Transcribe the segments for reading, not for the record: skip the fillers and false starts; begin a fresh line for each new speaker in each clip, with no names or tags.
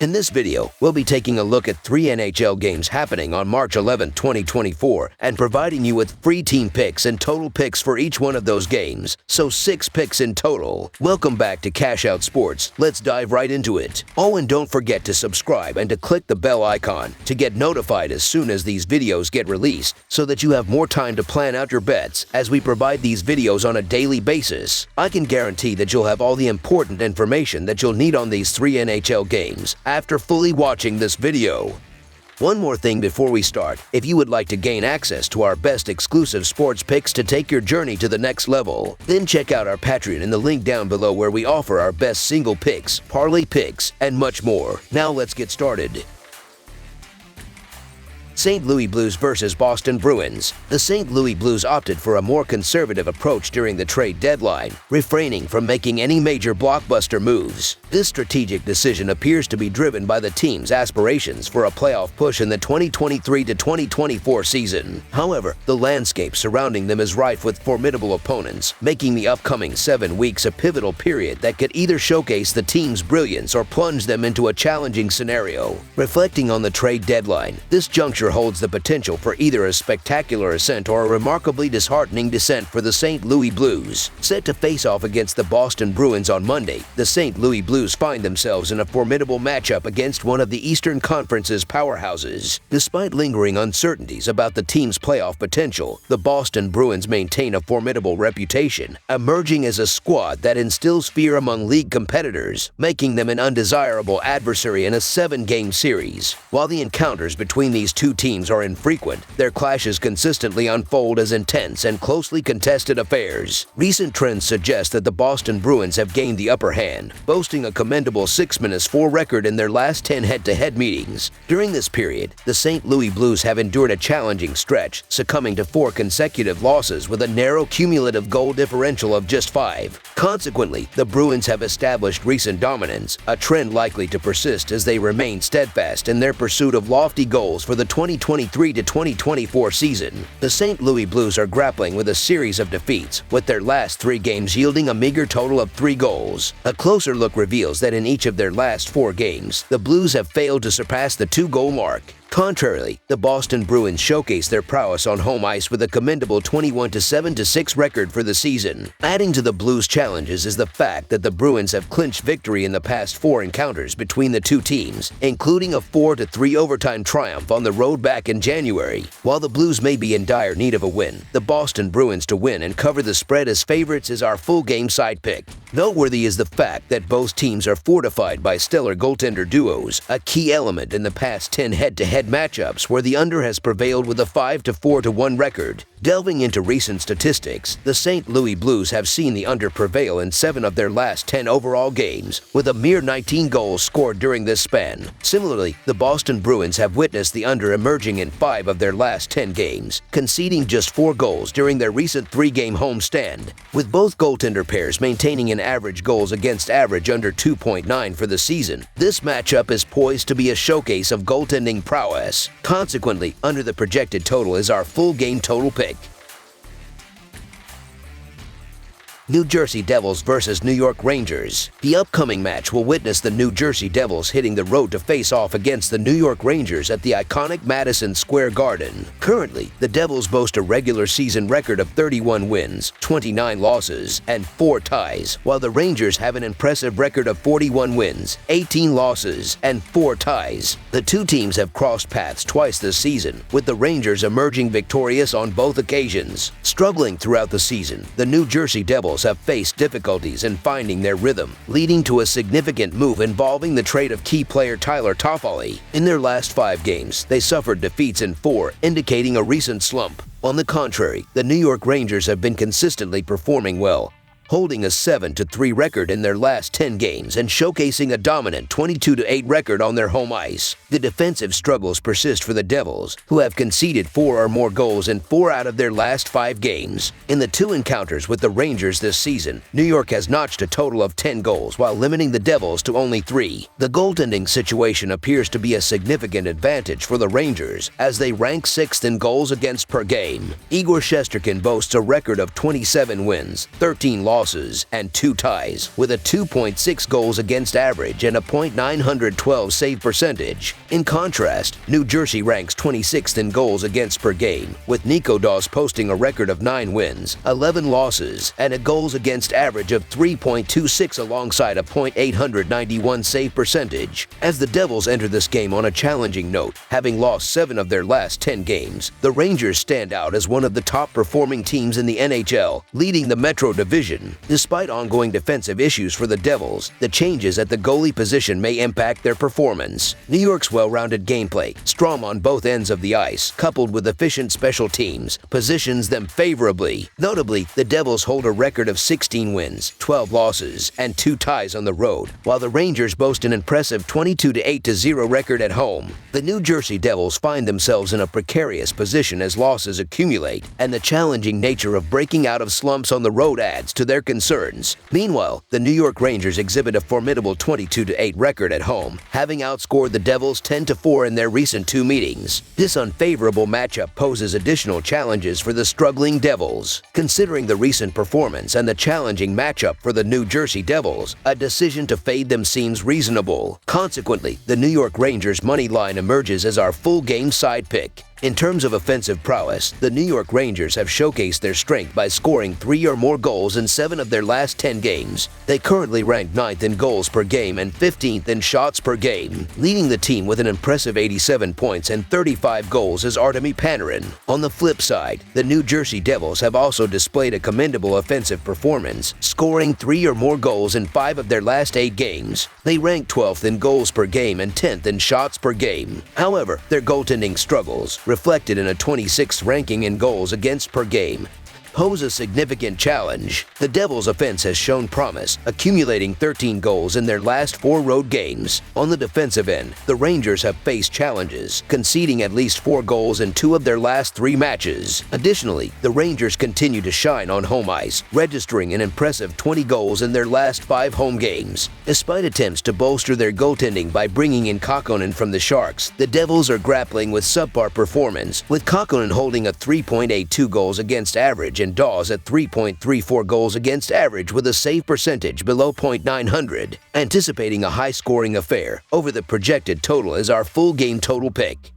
In this video, we'll be taking a look at 3 NHL games happening on March 11, 2024, and providing you with free team picks and total picks for each one of those games, so 6 picks in total. Welcome back to Cash Out Sports. Let's dive right into it. Oh, and don't forget to subscribe and to click the bell icon to get notified as soon as these videos get released, so that you have more time to plan out your bets as we provide these videos on a daily basis. I can guarantee that you'll have all the important information that you'll need on these 3 NHL games after fully watching this video. One more thing before we start, if you would like to gain access to our best exclusive sports picks to take your journey to the next level, then check out our Patreon in the link down below where we offer our best single picks, parlay picks, and much more. Now let's get started. St. Louis Blues versus Boston Bruins. The St. Louis Blues opted for a more conservative approach during the trade deadline, refraining from making any major blockbuster moves. This strategic decision appears to be driven by the team's aspirations for a playoff push in the 2023-2024 season. However, the landscape surrounding them is rife with formidable opponents, making the upcoming 7 weeks a pivotal period that could either showcase the team's brilliance or plunge them into a challenging scenario. Reflecting on the trade deadline, this juncture holds the potential for either a spectacular ascent or a remarkably disheartening descent for the St. Louis Blues. Set to face off against the Boston Bruins on Monday, the St. Louis Blues find themselves in a formidable matchup against one of the Eastern Conference's powerhouses. Despite lingering uncertainties about the team's playoff potential, the Boston Bruins maintain a formidable reputation, emerging as a squad that instills fear among league competitors, making them an undesirable adversary in a 7-game series. While the encounters between these two teams are infrequent, their clashes consistently unfold as intense and closely contested affairs. Recent trends suggest that the Boston Bruins have gained the upper hand, boasting a commendable 6-4 record in their last 10 head-to-head meetings. During this period, the St. Louis Blues have endured a challenging stretch, succumbing to 4 consecutive losses with a narrow cumulative goal differential of just 5. Consequently, the Bruins have established recent dominance, a trend likely to persist as they remain steadfast in their pursuit of lofty goals for the 2023-2024 season. The St. Louis Blues are grappling with a series of defeats, with their last 3 games yielding a meager total of 3 goals. A closer look reveals that in each of their last 4 games, the Blues have failed to surpass the 2-goal mark. Contrarily, the Boston Bruins showcase their prowess on home ice with a commendable 21-7-6 record for the season. Adding to the Blues' challenges is the fact that the Bruins have clinched victory in the past 4 encounters between the two teams, including a 4-3 overtime triumph on the road back in January. While the Blues may be in dire need of a win, the Boston Bruins to win and cover the spread as favorites is our full-game side pick. Noteworthy is the fact that both teams are fortified by stellar goaltender duos, a key element in the past 10 head-to-head matchups where the under has prevailed with a 5-4-1 record. Delving into recent statistics, the St. Louis Blues have seen the under prevail in 7 of their last 10 overall games, with a mere 19 goals scored during this span. Similarly, the Boston Bruins have witnessed the under emerging in 5 of their last 10 games, conceding just 4 goals during their recent 3-game homestand. With both goaltender pairs maintaining an average goals against average under 2.9 for the season, this matchup is poised to be a showcase of goaltending prowess. Consequently, under the projected total is our full game total pick. New Jersey Devils versus New York Rangers. The upcoming match will witness the New Jersey Devils hitting the road to face off against the New York Rangers at the iconic Madison Square Garden. Currently, the Devils boast a regular season record of 31 wins, 29 losses, and 4 ties, while the Rangers have an impressive record of 41 wins, 18 losses, and 4 ties. The two teams have crossed paths twice this season, with the Rangers emerging victorious on both occasions. Struggling throughout the season, the New Jersey Devils have faced difficulties in finding their rhythm, leading to a significant move involving the trade of key player Tyler Toffoli. In their last 5 games, they suffered defeats in 4, indicating a recent slump. On the contrary, the New York Rangers have been consistently performing well, holding a 7-3 record in their last 10 games and showcasing a dominant 22-8 record on their home ice. The defensive struggles persist for the Devils, who have conceded 4 or more goals in 4 out of their last 5 games. In the 2 encounters with the Rangers this season, New York has notched a total of 10 goals while limiting the Devils to only 3. The goaltending situation appears to be a significant advantage for the Rangers, as they rank 6th in goals against per game. Igor Shesterkin boasts a record of 27 wins, 13 losses, losses and 2 ties, with a 2.6 goals against average and a .912 save percentage. In contrast, New Jersey ranks 26th in goals against per game, with pickdawgz posting a record of 9 wins, 11 losses, and a goals against average of 3.26 alongside a .891 save percentage. As the Devils enter this game on a challenging note, having lost 7 of their last 10 games, the Rangers stand out as one of the top-performing teams in the NHL, leading the Metro Division. Despite ongoing defensive issues for the Devils, the changes at the goalie position may impact their performance. New York's well-rounded gameplay, strong on both ends of the ice, coupled with efficient special teams, positions them favorably. Notably, the Devils hold a record of 16 wins, 12 losses, and 2 ties on the road, while the Rangers boast an impressive 22-8-0 record at home. The New Jersey Devils find themselves in a precarious position as losses accumulate, and the challenging nature of breaking out of slumps on the road adds to their concerns. Meanwhile, the New York Rangers exhibit a formidable 22-8 record at home, having outscored the Devils 10-4 in their recent 2 meetings. This unfavorable matchup poses additional challenges for the struggling Devils. Considering the recent performance and the challenging matchup for the New Jersey Devils, a decision to fade them seems reasonable. Consequently, the New York Rangers money line emerges as our full game side pick. In terms of offensive prowess, the New York Rangers have showcased their strength by scoring 3 or more goals in 7 of their last 10 games. They currently rank 9th in goals per game and 15th in shots per game. Leading the team with an impressive 87 points and 35 goals is Artemi Panarin. On the flip side, the New Jersey Devils have also displayed a commendable offensive performance, scoring 3 or more goals in 5 of their last 8 games. They rank 12th in goals per game and 10th in shots per game. However, their goaltending struggles, reflected in a 26th ranking in goals against per game, pose a significant challenge. The Devils' offense has shown promise, accumulating 13 goals in their last 4 road games. On the defensive end, the Rangers have faced challenges, conceding at least 4 goals in 2 of their last 3 matches. Additionally, the Rangers continue to shine on home ice, registering an impressive 20 goals in their last 5 home games. Despite attempts to bolster their goaltending by bringing in Kokkonen from the Sharks, the Devils are grappling with subpar performance, with Kokkonen holding a 3.82 goals against average and Dawes at 3.34 goals against average with a save percentage below .900. Anticipating a high-scoring affair, over the projected total is our full game total pick.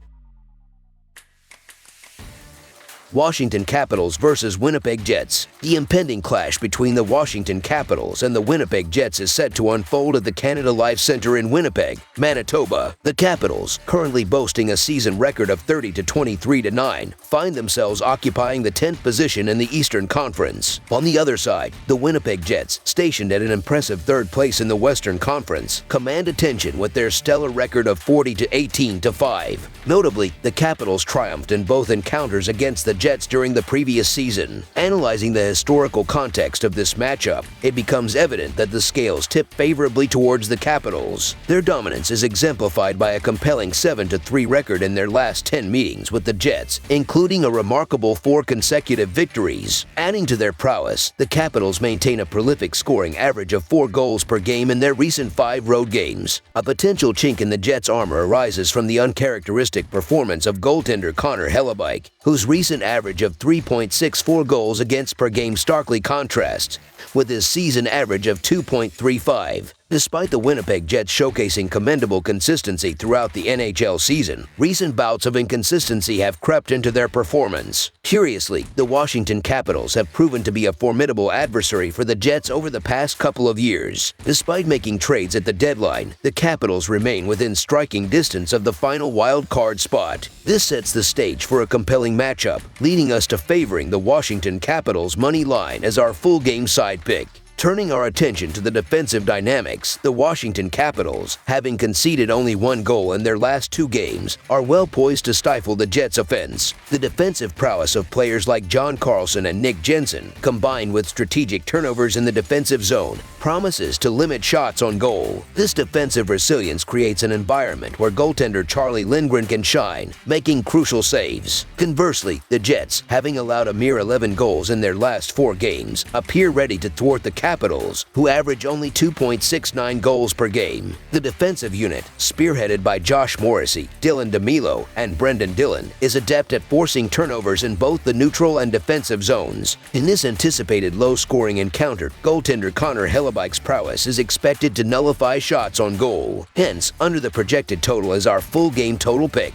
Washington Capitals versus Winnipeg Jets. The impending clash between the Washington Capitals and the Winnipeg Jets is set to unfold at the Canada Life Centre in Winnipeg, Manitoba. The Capitals, currently boasting a season record of 30-23-9, find themselves occupying the 10th position in the Eastern Conference. On the other side, the Winnipeg Jets, stationed at an impressive 3rd place in the Western Conference, command attention with their stellar record of 40-18-5. Notably, the Capitals triumphed in both encounters against the Jets during the previous season. Analyzing the historical context of this matchup, it becomes evident that the scales tip favorably towards the Capitals. Their dominance is exemplified by a compelling 7-3 record in their last 10 meetings with the Jets, including a remarkable 4 consecutive victories. Adding to their prowess, the Capitals maintain a prolific scoring average of 4 goals per game in their recent 5 road games. A potential chink in the Jets' armor arises from the uncharacteristic performance of goaltender Connor Hellebuyck, whose recent average of 3.64 goals against per game starkly contrasts with his season average of 2.35. Despite the Winnipeg Jets showcasing commendable consistency throughout the NHL season, recent bouts of inconsistency have crept into their performance. Curiously, the Washington Capitals have proven to be a formidable adversary for the Jets over the past couple of years. Despite making trades at the deadline, the Capitals remain within striking distance of the final wild card spot. This sets the stage for a compelling matchup, leading us to favoring the Washington Capitals money line as our full game side pick. Turning our attention to the defensive dynamics, the Washington Capitals, having conceded only 1 goal in their last 2 games, are well poised to stifle the Jets' offense. The defensive prowess of players like John Carlson and Nick Jensen, combined with strategic turnovers in the defensive zone, promises to limit shots on goal. This defensive resilience creates an environment where goaltender Charlie Lindgren can shine, making crucial saves. Conversely, the Jets, having allowed a mere 11 goals in their last 4 games, appear ready to thwart the Capitals, who average only 2.69 goals per game. The defensive unit, spearheaded by Josh Morrissey, Dylan DeMelo, and Brendan Dillon, is adept at forcing turnovers in both the neutral and defensive zones. In this anticipated low-scoring encounter, goaltender Connor Hellebuyck's prowess is expected to nullify shots on goal. Hence, under the projected total is our full game total pick.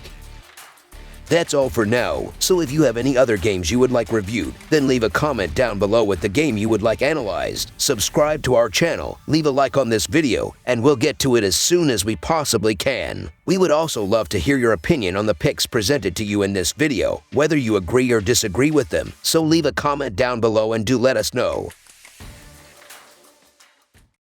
That's all for now, so if you have any other games you would like reviewed, then leave a comment down below with the game you would like analyzed. Subscribe to our channel, leave a like on this video, and we'll get to it as soon as we possibly can. We would also love to hear your opinion on the picks presented to you in this video, whether you agree or disagree with them, so leave a comment down below and do let us know.